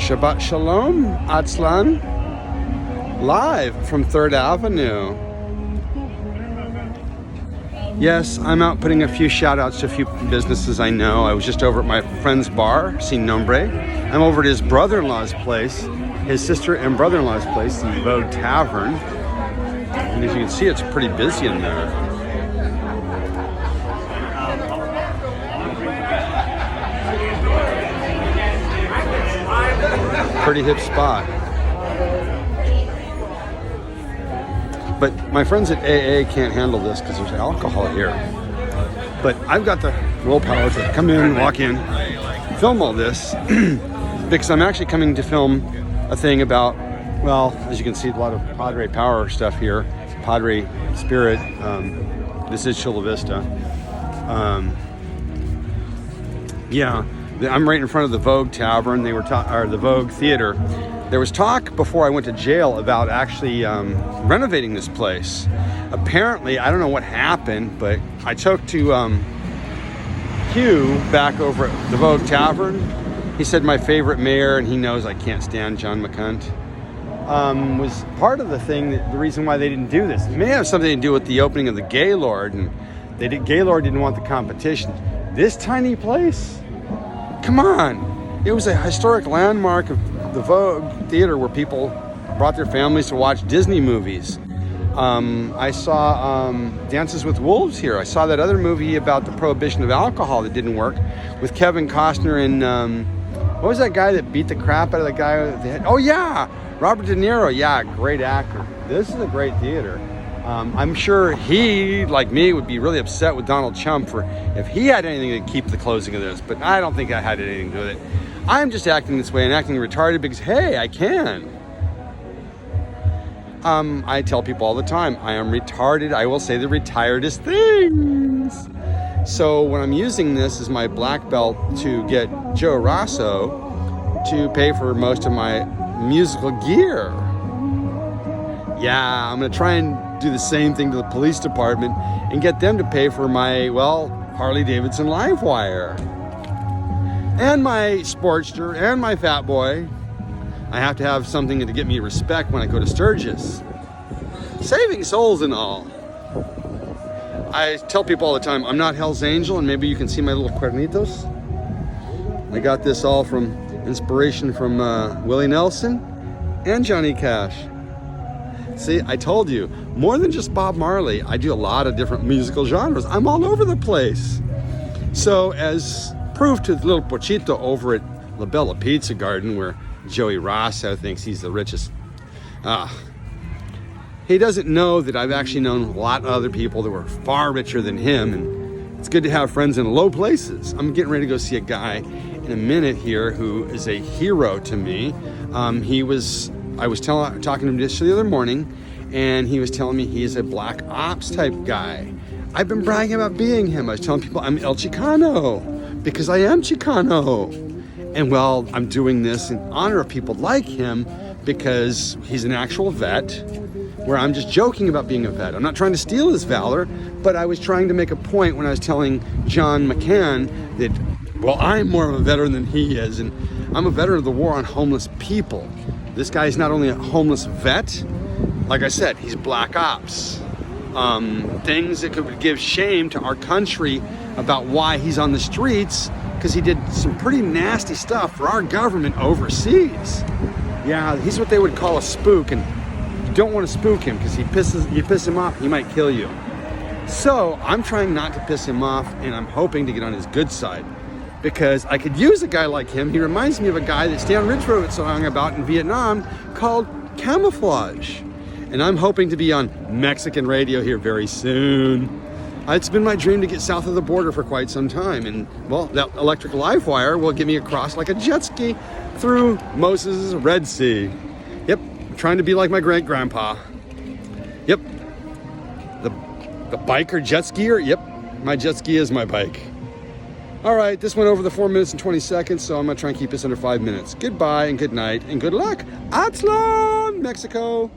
Shabbat Shalom, Atzlan, live from 3rd Avenue. Yes, I'm out putting a few shout outs to a few businesses I know. I was just over at my friend's bar, Sin Nombre. I'm over at his brother-in-law's place, his sister and brother-in-law's place, the Vogue Tavern. And as you can see, it's pretty busy in there. Pretty hip spot. But my friends at AA can't handle this because there's alcohol here. But I've got the willpower to come in, walk in, film all this because I'm actually coming to film a thing about, well, as you can see, a lot of Padre power stuff here. Padre spirit. This is Chula Vista. Yeah. I'm right in front of the Vogue Tavern. They were or the Vogue Theater. There was talk before I went to jail about actually renovating this place. Apparently, I don't know what happened, but I talked to Hugh back over at the Vogue Tavern. He said my favorite mayor, and he knows I can't stand John McCann, was part of the thing, the reason why they didn't do this. It may have something to do with the opening of the Gaylord, and Gaylord didn't want the competition. This tiny place? Come on. It was a historic landmark of the Vogue Theater where people brought their families to watch Disney movies. I saw Dances with Wolves here. I saw that other movie about the prohibition of alcohol that didn't work with Kevin Costner and what was that guy that beat the crap out of the guy with the head? Oh yeah, Robert De Niro. Yeah, great actor. This is a great theater. I'm sure he, like me, would be really upset with Donald Trump for if he had anything to keep the closing of this, but I don't think I had anything to do with it. I'm just acting this way and acting retarded because, hey, I can. I tell people all the time, I am retarded. I will say the retiredest things. So when I'm using this as my black belt to get Joe Rosso to pay for most of my musical gear. Yeah, I'm going to try and do the same thing to the police department and get them to pay for my, well, Harley Davidson Livewire. And my Sportster and my Fat Boy. I have to have something to get me respect when I go to Sturgis. Saving souls and all. I tell people all the time, I'm not Hell's Angel, and maybe you can see my little cuernitos. I got this all from inspiration from Willie Nelson and Johnny Cash. See, I told you, more than just Bob Marley, I do a lot of different musical genres. I'm all over the place. So as proof to the little Pochito over at La Bella Pizza Garden, where Joey Rosso thinks he's the richest. He doesn't know that I've actually known a lot of other people that were far richer than him, and it's good to have friends in low places. I'm getting ready to go see a guy in a minute here who is a hero to me. I was talking to him just the other morning, and he was telling me he's a black ops type guy. I've been bragging about being him. I was telling people I'm El Chicano because I am Chicano. And well, I'm doing this in honor of people like him because he's an actual vet, where I'm just joking about being a vet. I'm not trying to steal his valor, but I was trying to make a point when I was telling John McCann that, well, I'm more of a veteran than he is, and I'm a veteran of the war on homeless people. This guy's not only a homeless vet, like I said, he's black ops. Things that could give shame to our country about why he's on the streets, because he did some pretty nasty stuff for our government overseas. Yeah, he's what they would call a spook, and you don't want to spook him because you piss him off, he might kill you. So I'm trying not to piss him off, and I'm hoping to get on his good side, because I could use a guy like him. He reminds me of a guy that Stan Ridge wrote a song about in Vietnam called Camouflage. And I'm hoping to be on Mexican radio here very soon. It's been my dream to get south of the border for quite some time. And, well, that electric live wire will get me across like a jet ski through Moses' Red Sea. Yep, I'm trying to be like my great-grandpa. Yep, the biker jet skier. Yep, my jet ski is my bike. All right, this went over the 4 minutes and 20 seconds, so I'm going to try and keep this under 5 minutes. Goodbye and good night and good luck. Atzlan, Mexico.